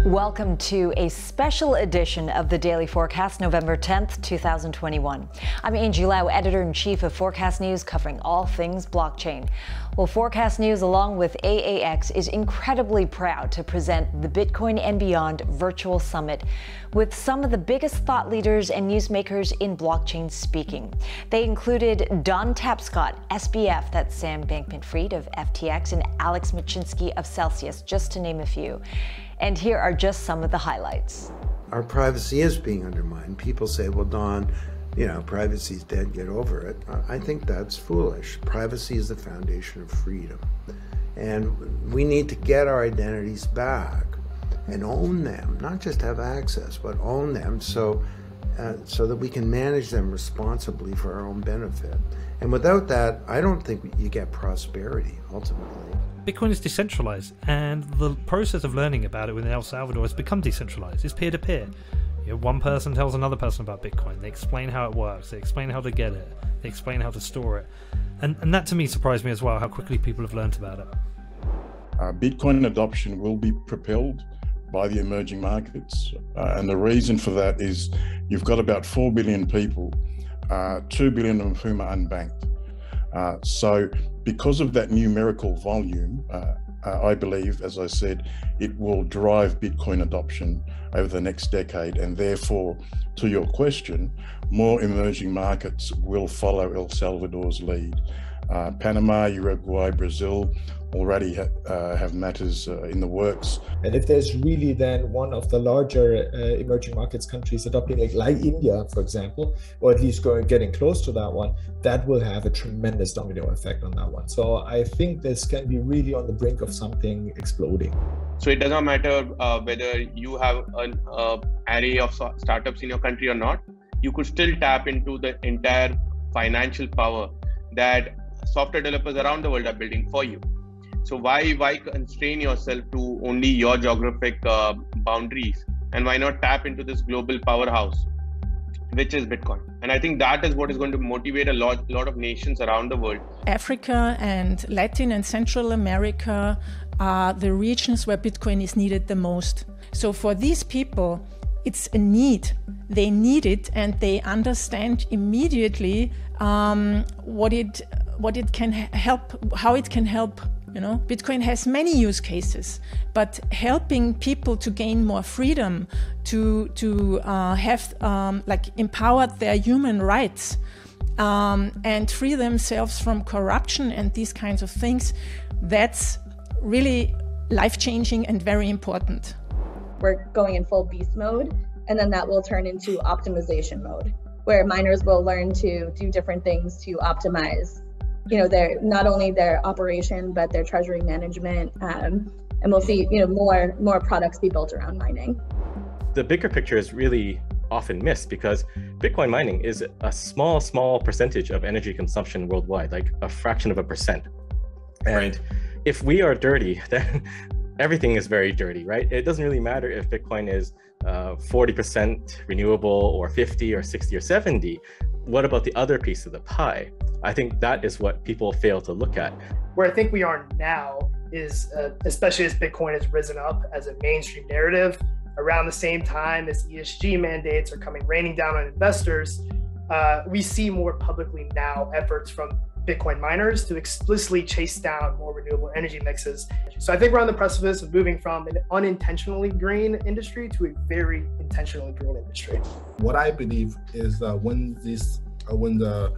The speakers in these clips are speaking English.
Welcome to a special edition of the Daily Forkast, November 10th, 2021. I'm Angie Lau, Editor-in-Chief of Forkast News, covering all things blockchain. Well, Forkast News, along with AAX, is incredibly proud to present the Bitcoin and Beyond Virtual Summit with some of the biggest thought leaders and newsmakers in blockchain speaking. They included Don Tapscott, SBF, that's Sam Bankman Fried of FTX, and Alex Mashinsky of Celsius, just to name a few. And here are just some of the highlights. Our privacy is being undermined. People say, well, Don, privacy's dead, get over it. I think that's foolish. Privacy is the foundation of freedom. And we need to get our identities back and own them, not just have access, but own them so that we can manage them responsibly for our own benefit. And without that, I don't think you get prosperity, ultimately. Bitcoin is decentralized, and the process of learning about it within El Salvador has become decentralized. It's peer-to-peer. One person tells another person about Bitcoin. They explain how it works. They explain how to get it. They explain how to store it. And that to me surprised me as well, how quickly people have learned about it. Bitcoin adoption will be propelled by the emerging markets. And the reason for that is you've got about 4 billion people, 2 billion of whom are unbanked. So because of that numerical volume, I believe, as I said, it will drive Bitcoin adoption over the next decade. And therefore, to your question, more emerging markets will follow El Salvador's lead. Panama, Uruguay, Brazil already have matters in the works. And if there's really then one of the larger emerging markets countries adopting like India, for example, or at least getting close to that one, that will have a tremendous domino effect on that one. So I think this can be really on the brink of something exploding. So it does not matter whether you have an array of startups in your country or not, you could still tap into the entire financial power that software developers around the world are building for you. So why constrain yourself to only your geographic boundaries, and why not tap into this global powerhouse, which is Bitcoin? And I think that is what is going to motivate a lot of nations around the world. Africa and Latin and Central America are the regions where Bitcoin is needed the most. So for these people, it's a need. They need it, and they understand immediately what it can help, how it can help. Bitcoin has many use cases, but helping people to gain more freedom, to have empowered their human rights, and free themselves from corruption and these kinds of things, that's really life-changing and very important. We're going in full beast mode, and then that will turn into optimization mode, where miners will learn to do different things to optimize their, not only their operation, but their treasury management. And we'll see, more products be built around mining. The bigger picture is really often missed because Bitcoin mining is a small percentage of energy consumption worldwide, like a fraction of a percent. And if we are dirty, then everything is very dirty, right? It doesn't really matter if Bitcoin is 40% renewable or 50 or 60 or 70. What about the other piece of the pie? I think that is what people fail to look at. Where I think we are now is, especially as Bitcoin has risen up as a mainstream narrative, around the same time as ESG mandates are coming raining down on investors, we see more publicly now efforts from Bitcoin miners to explicitly chase down more renewable energy mixes. So I think we're on the precipice of moving from an unintentionally green industry to a very intentionally green industry. What I believe is when the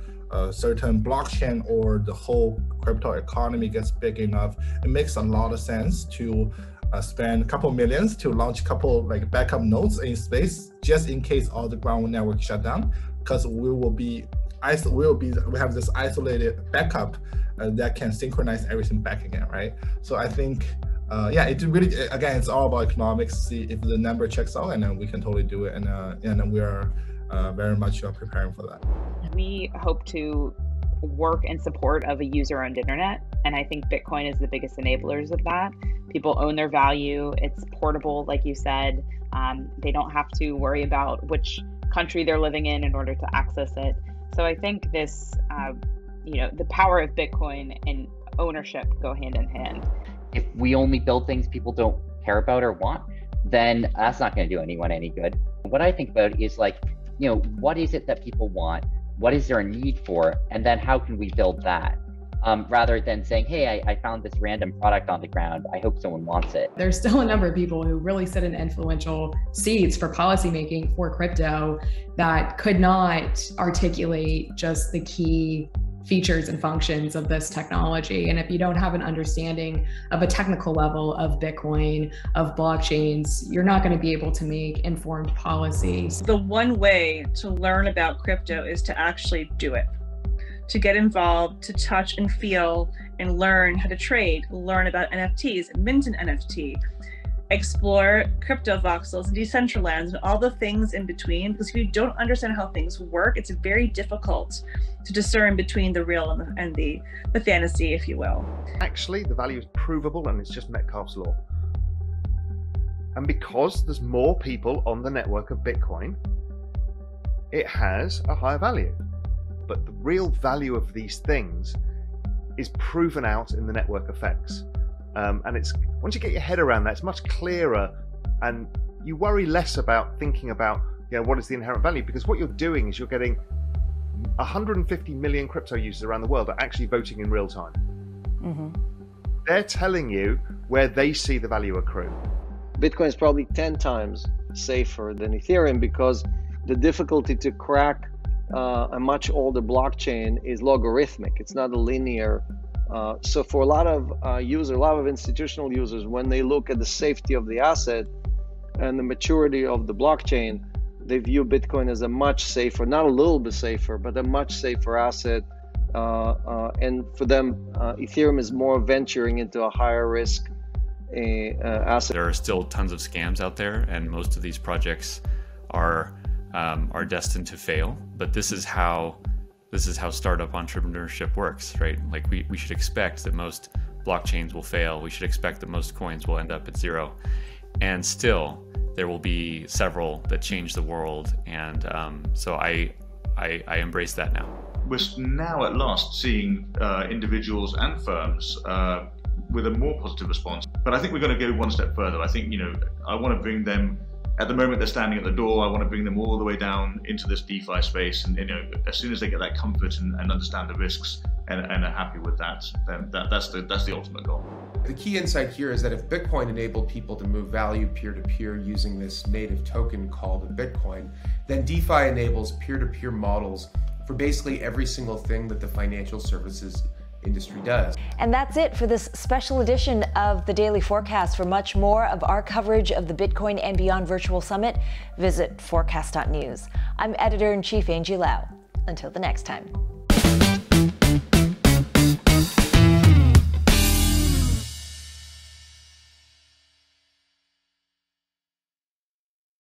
certain blockchain or the whole crypto economy gets big enough, it makes a lot of sense to spend a couple millions to launch a couple backup nodes in space, just in case all the ground network shut down, because we have this isolated backup that can synchronize everything back again, right? So I think, it really, again, it's all about economics. See if the number checks out, and then we can totally do it, and then we are very much preparing for that. We hope to work in support of a user-owned internet, and I think Bitcoin is the biggest enablers of that. People own their value. It's portable, like you said. They don't have to worry about which country they're living in order to access it. So I think this, the power of Bitcoin and ownership go hand in hand. If we only build things people don't care about or want, then that's not going to do anyone any good. What I think about is like, what is it that people want? What is there a need for? And then how can we build that? Rather than saying, hey, I found this random product on the ground, I hope someone wants it. There's still a number of people who really sit in influential seats for policymaking for crypto that could not articulate just the key features and functions of this technology. And if you don't have an understanding of a technical level of Bitcoin, of blockchains, you're not going to be able to make informed policies. The one way to learn about crypto is to actually do it. To get involved, to touch and feel and learn how to trade, learn about NFTs, mint an NFT, explore crypto voxels and decentralized and all the things in between, because if you don't understand how things work, it's very difficult to discern between the real and the fantasy, if you will. Actually, the value is provable and it's just Metcalfe's law. And because there's more people on the network of Bitcoin, it has a higher value. But the real value of these things is proven out in the network effects. And it's once you get your head around that, it's much clearer, and you worry less about thinking about what is the inherent value, because what you're doing is you're getting 150 million crypto users around the world are actually voting in real time. Mm-hmm. They're telling you where they see the value accrue. Bitcoin is probably 10 times safer than Ethereum because the difficulty to crack a much older blockchain is logarithmic. It's not a linear. So for a lot of users, a lot of institutional users, when they look at the safety of the asset and the maturity of the blockchain, they view Bitcoin as a much safer, not a little bit safer, but a much safer asset. And for them, Ethereum is more venturing into a higher risk asset. There are still tons of scams out there, and most of these projects are destined to fail. But this is how startup entrepreneurship works, right? Like we should expect that most blockchains will fail. We should expect that most coins will end up at zero, and still there will be several that change the world. And so I embrace that now. We're now at last seeing individuals and firms with a more positive response. But I think we're going to go one step further. I think, I want to bring them. At the moment, they're standing at the door. I want to bring them all the way down into this DeFi space, and as soon as they get that comfort and understand the risks and are happy with that, then that's the ultimate goal. The key insight here is that if Bitcoin enabled people to move value peer-to-peer using this native token called a Bitcoin, then DeFi enables peer-to-peer models for basically every single thing that the financial services industry does. And that's it for this special edition of the Daily Forecast. For much more of our coverage of the Bitcoin and Beyond Virtual Summit, visit forecast.news. I'm Editor-in-Chief Angie Lau. Until the next time.